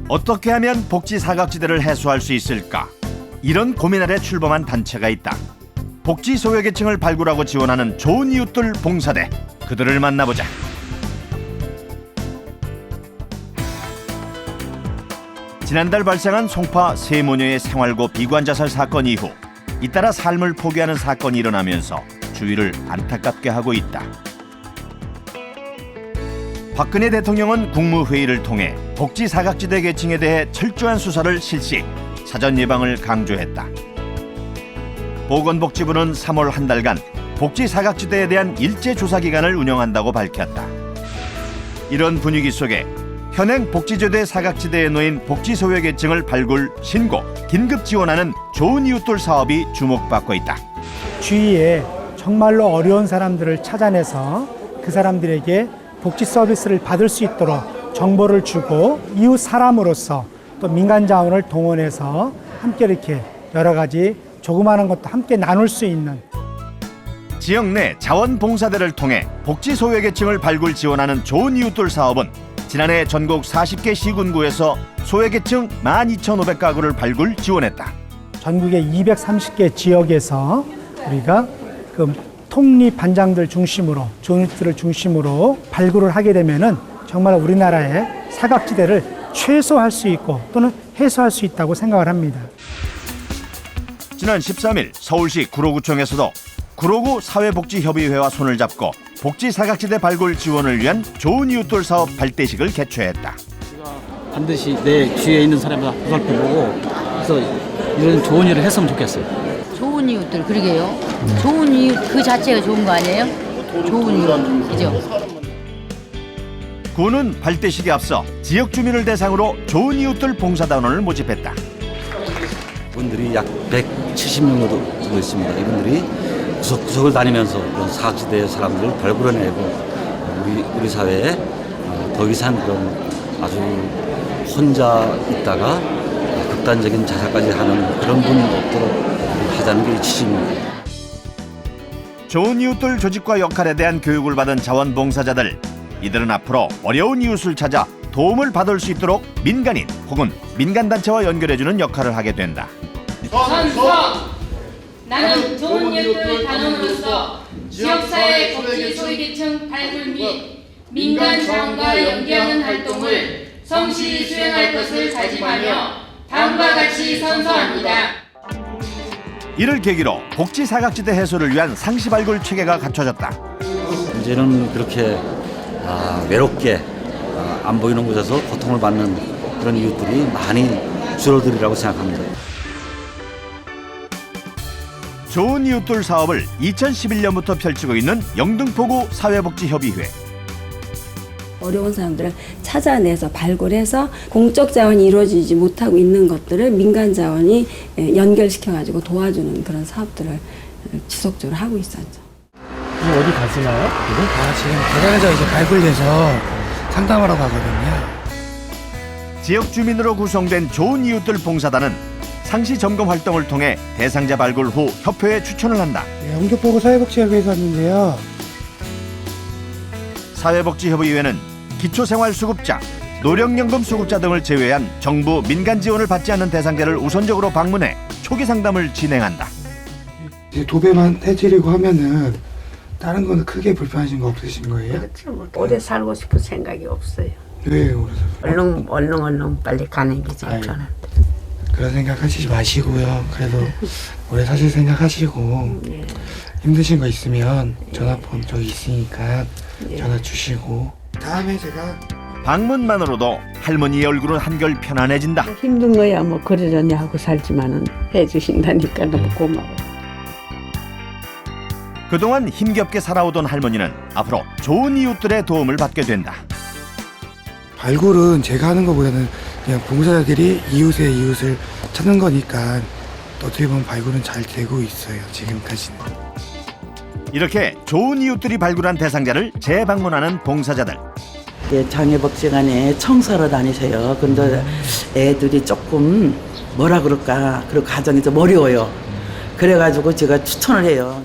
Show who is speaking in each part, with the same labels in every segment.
Speaker 1: 어떻게 하면 복지 사각지대를 해소할 수 있을까? 이런 고민 아래 출범한 단체가 있다. 복지 소외계층을 발굴하고 지원하는 좋은 이웃들 봉사대. 그들을 만나보자. 지난달 발생한 송파 세 모녀의 생활고 비관자살 사건 이후 잇따라 삶을 포기하는 사건이 일어나면서 주위를 안타깝게 하고 있다. 박근혜 대통령은 국무회의를 통해 복지 사각지대 계층에 대해 철저한 수사를 실시, 사전 예방을 강조했다. 보건복지부는 3월 한 달간 복지 사각지대에 대한 일제 조사 기간을 운영한다고 밝혔다. 이런 분위기 속에 현행 복지제도의 사각지대에 놓인 복지 소외계층을 발굴, 신고, 긴급 지원하는 좋은 이웃들 사업이 주목받고 있다.
Speaker 2: 주위에 정말로 어려운 사람들을 찾아내서 그 사람들에게 복지 서비스를 받을 수 있도록 정보를 주고 이웃 사람으로서 또 민간 자원을 동원해서 함께 이렇게 여러 가지 조그마한 것도 함께 나눌 수 있는
Speaker 1: 지역 내 자원봉사대를 통해 복지 소외계층을 발굴 지원하는 좋은 이웃들 사업은 지난해 전국 40개 시군구에서 소외계층 12,500가구를 발굴 지원했다.
Speaker 2: 전국의 230개 지역에서 우리가 그 통립 반장들 중심으로 조니트를 중심으로 발굴을 하게 되면은 정말 우리나라의 사각지대를 최소화할 수 있고 또는 해소할 수 있다고 생각을 합니다.
Speaker 1: 지난 13일 서울시 구로구청에서도 구로구 사회복지협의회와 손을 잡고 복지 사각지대 발굴 지원을 위한 좋은 이웃들 사업 발대식을 개최했다.
Speaker 3: 반드시 내 주위에 있는 사람마다 보살펴보고 그래서 이런 좋은 일을 했으면 좋겠어요.
Speaker 4: 좋은 이웃들 그러게요. 좋은 이웃 그 자체가 좋은 거 아니에요? 좋은 이웃 그죠?
Speaker 1: 구는 발대식에 앞서 지역 주민을 대상으로 좋은 이웃들 봉사단원을 모집했다.
Speaker 5: 분들이 약 170명 정도 있습니다. 이분들이 구석구석을 다니면서 그런 사각지대의 사람들을 발굴해내고 우리 사회에 더 이상 그런 아주 혼자 있다가 극단적인 자살까지 하는 그런 분이 없도록 하자는 게 취지입니다.
Speaker 1: 좋은 이웃들 조직과 역할에 대한 교육을 받은 자원봉사자들. 이들은 앞으로 어려운 이웃을 찾아 도움을 받을 수 있도록 민간인 혹은 민간단체와 연결해주는 역할을 하게 된다.
Speaker 6: 선서! 나는 좋은 이웃들 단원으로서 지역사회 복지 소외계층 발굴 및 민간 자원과 연계하는 활동을 성실히 수행할 것을 다짐하며 다음과 같이 선서합니다.
Speaker 1: 이를 계기로 복지 사각지대 해소를 위한 상시 발굴 체계가 갖춰졌다.
Speaker 5: 이제는 그렇게 외롭게 안 보이는 곳에서 고통을 받는 그런 이웃들이 많이 줄어들이라고 생각합니다.
Speaker 1: 좋은 이웃들 사업을 2011년부터 펼치고 있는 영등포구 사회복지협의회.
Speaker 7: 어려운 사람들을 찾아내서 발굴해서 공적 자원이 이루어지지 못하고 있는 것들을 민간 자원이 연결시켜가지고 도와주는 그런 사업들을 지속적으로 하고 있었죠.
Speaker 2: 어디 가시나요?
Speaker 8: 지금 대전에서 이제 발굴돼서 상담하러 가거든요.
Speaker 1: 지역 주민으로 구성된 좋은 이웃들 봉사단은 상시 점검 활동을 통해 대상자 발굴 후 협회에 추천을 한다.
Speaker 8: 영등포구 사회복지협의회에서 왔는데요.
Speaker 1: 사회복지협의회는 기초생활수급자, 노령연금 수급자 등을 제외한 정부 민간 지원을 받지 않는 대상자를 우선적으로 방문해 초기 상담을 진행한다.
Speaker 8: 이제 도배만 해드리고 하면은 다른 거는 크게 불편하신 거 없으신 거예요?
Speaker 9: 그렇죠. 뭐 오래 살고 싶은 생각이 없어요.
Speaker 8: 왜 오래 살고?
Speaker 9: 얼른 빨리 가는 게 제일 편한데.
Speaker 8: 그런 생각 하시지 마시고요. 그래도 오래 사실 생각하시고 힘드신 거 있으면 전화번 저기 있으니까 전화 주시고 다음에 제가
Speaker 1: 방문만으로도 할머니의 얼굴은 한결 편안해진다.
Speaker 9: 힘든 거야 뭐 그러려니 하고 살지만은 해주신다니까 너무 고마워요.
Speaker 1: 그동안 힘겹게 살아오던 할머니는 앞으로 좋은 이웃들의 도움을 받게 된다.
Speaker 8: 발굴은 제가 하는 것보다는 그냥 봉사자들이 이웃을 찾는 거니까 어떻게 보면 발굴은 잘 되고 있어요. 지금까지는.
Speaker 1: 이렇게 좋은 이웃들이 발굴한 대상자를 재방문하는 봉사자들.
Speaker 10: 장애복지관에 청소하러 다니세요. 근데 애들이 조금 뭐라 그럴까, 그리고 가정이 좀 어려워요. 그래가지고 제가 추천을 해요.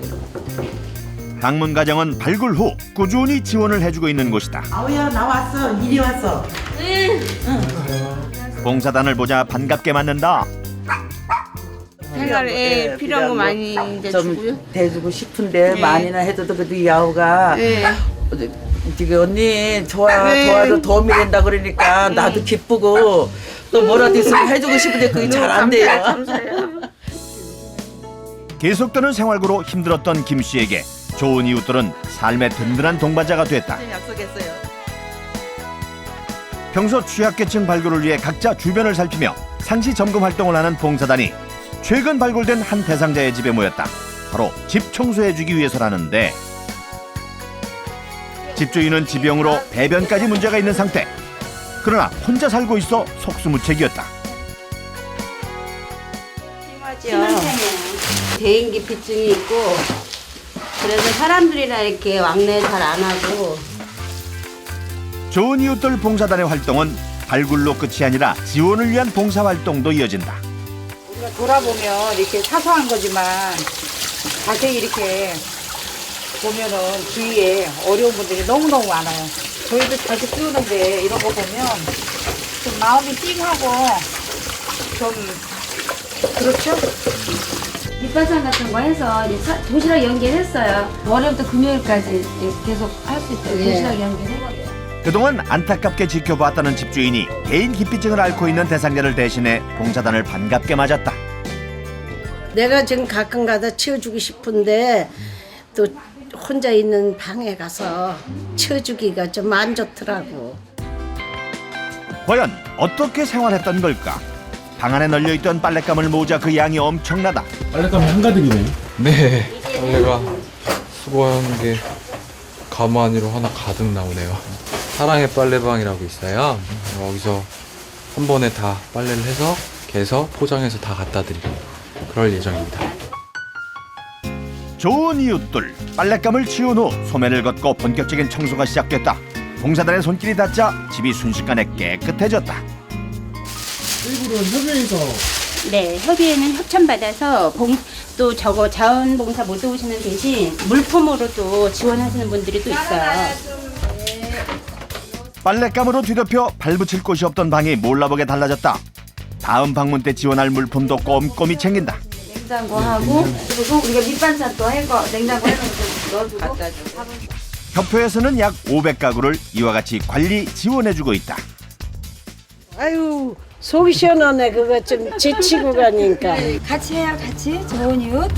Speaker 1: 방문 가정은 발굴 후 꾸준히 지원을 해주고 있는 곳이다.
Speaker 10: 아우야 나 왔어. 이리 왔어.
Speaker 4: 응.
Speaker 1: 봉사단을 보자 반갑게 맞는다.
Speaker 9: 생활에 필요한 거 많이 이제
Speaker 10: 좀
Speaker 9: 주고요.
Speaker 10: 대주고 싶은데
Speaker 9: 네.
Speaker 10: 많이나 해줘도 그래도 이 야호가
Speaker 9: 네.
Speaker 10: 되게 언니
Speaker 9: 네.
Speaker 10: 도와도 도움이 된다 그러니까 나도 기쁘고 또 뭐라도 있으면 해주고 싶은데 그게 잘 안 돼요.
Speaker 9: 감사해요.
Speaker 1: 계속되는 생활고로 힘들었던 김 씨에게 좋은 이웃들은 삶의 든든한 동반자가 됐다.
Speaker 10: 약속했어요.
Speaker 1: 평소 취약계층 발굴을 위해 각자 주변을 살피며 상시 점검 활동을 하는 봉사단이 최근 발굴된 한 대상자의 집에 모였다. 바로 집 청소해주기 위해서라는데 집주인은 지병으로 배변까지 문제가 있는 상태. 그러나 혼자 살고 있어 속수무책이었다.
Speaker 11: 대인기피증이 있고 그래서 사람들이랑 이렇게 왕래 잘 안 하고.
Speaker 1: 좋은 이웃들 봉사단의 활동은 발굴로 끝이 아니라 지원을 위한 봉사활동도 이어진다.
Speaker 12: 우리가 돌아보면 이렇게 사소한 거지만 자세히 이렇게 보면은 주위에 어려운 분들이 너무너무 많아요. 저희도 자주 키우는데 이런 거 보면 좀 마음이 찡하고 좀 그렇죠?
Speaker 7: 밑반찬 같은 거 해서 이제 도시락 연결했어요. 월요일부터 금요일까지 계속 할 수 있도록 도시락 연결해버려요.
Speaker 1: 그동안 안타깝게 지켜보았다는 집주인이 개인 기피증을 앓고 있는 대상자를 대신해 봉사단을 반갑게 맞았다.
Speaker 11: 내가 지금 가끔가다 치워주고 싶은데 또 혼자 있는 방에 가서 치워주기가 좀 안 좋더라고.
Speaker 1: 과연 어떻게 생활했던 걸까? 방 안에 널려있던 빨랫감을 모으자 그 양이 엄청나다.
Speaker 13: 빨랫감이 한가득이네요. 네, 빨래가 수거한 게 가무 안으로 하나 가득 나오네요. 사랑의 빨래방이라고 있어요. 여기서 한 번에 다 빨래를 해서 개서 포장해서 다 갖다 드리고 그럴 예정입니다.
Speaker 1: 좋은 이웃들, 빨랫감을 치운 후 소매를 걷고 본격적인 청소가 시작됐다. 봉사단의 손길이 닿자 집이 순식간에 깨끗해졌다.
Speaker 2: 일부러 협의해서
Speaker 11: 네, 협의회는 협찬받아서 또 저거 자원봉사 못 오시는 대신 물품으로도 지원하시는 분들이 또 있어요.
Speaker 1: 빨랫감으로 뒤덮여 발붙일 곳이 없던 방이 몰라보게 달라졌다. 다음 방문 때 지원할 물품도 꼼꼼히 챙긴다.
Speaker 7: 냉장고하고 그리고 우리가 밑반찬 또 해고 냉장고 해서 넣어주고
Speaker 1: 협회에서는 약 500가구를 이와 같이 관리 지원해주고 있다.
Speaker 11: 아유, 속이 시원하네. 그거 좀 지치고 가니까.
Speaker 7: 같이 해요, 같이 좋은 이웃.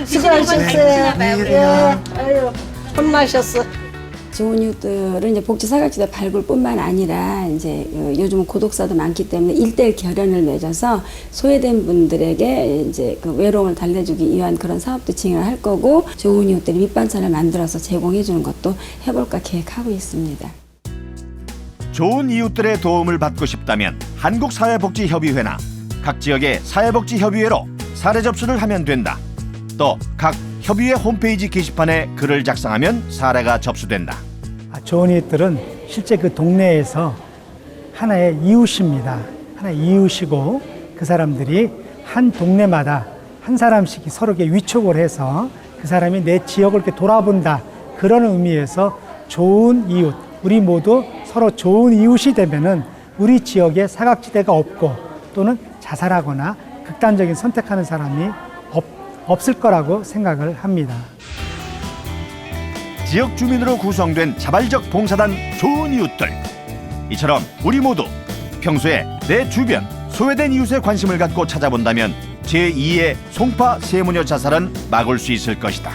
Speaker 11: 수고하셨어요. 아유, 혼나셨어.
Speaker 7: 좋은 이웃들은 이제 복지 사각지대 발굴뿐만 아니라 이제 요즘 고독사도 많기 때문에 1:1 결연을 맺어서 소외된 분들에게 이제 그 외로움을 달래주기 위한 그런 사업도 진행을 할 거고 좋은 이웃들이 밑반찬을 만들어서 제공해 주는 것도 해볼까 계획하고 있습니다.
Speaker 1: 좋은 이웃들의 도움을 받고 싶다면 한국사회복지협의회나 각 지역의 사회복지협의회로 사례 접수를 하면 된다. 또 각 협의회 홈페이지 게시판에 글을 작성하면 사례가 접수된다.
Speaker 2: 좋은 이웃들은 실제 그 동네에서 하나의 이웃입니다. 하나의 이웃이고 그 사람들이 한 동네마다 한 사람씩 서로에게 위촉을 해서 그 사람이 내 지역을 이렇게 돌아본다. 그런 의미에서 좋은 이웃, 우리 모두 서로 좋은 이웃이 되면은 우리 지역에 사각지대가 없고 또는 자살하거나 극단적인 선택하는 사람이 없을 거라고 생각을 합니다.
Speaker 1: 지역 주민으로 구성된 자발적 봉사단 좋은 이웃들. 이처럼 우리 모두 평소에 내 주변 소외된 이웃에 관심을 갖고 찾아본다면 제2의 송파 세무녀 자살은 막을 수 있을 것이다.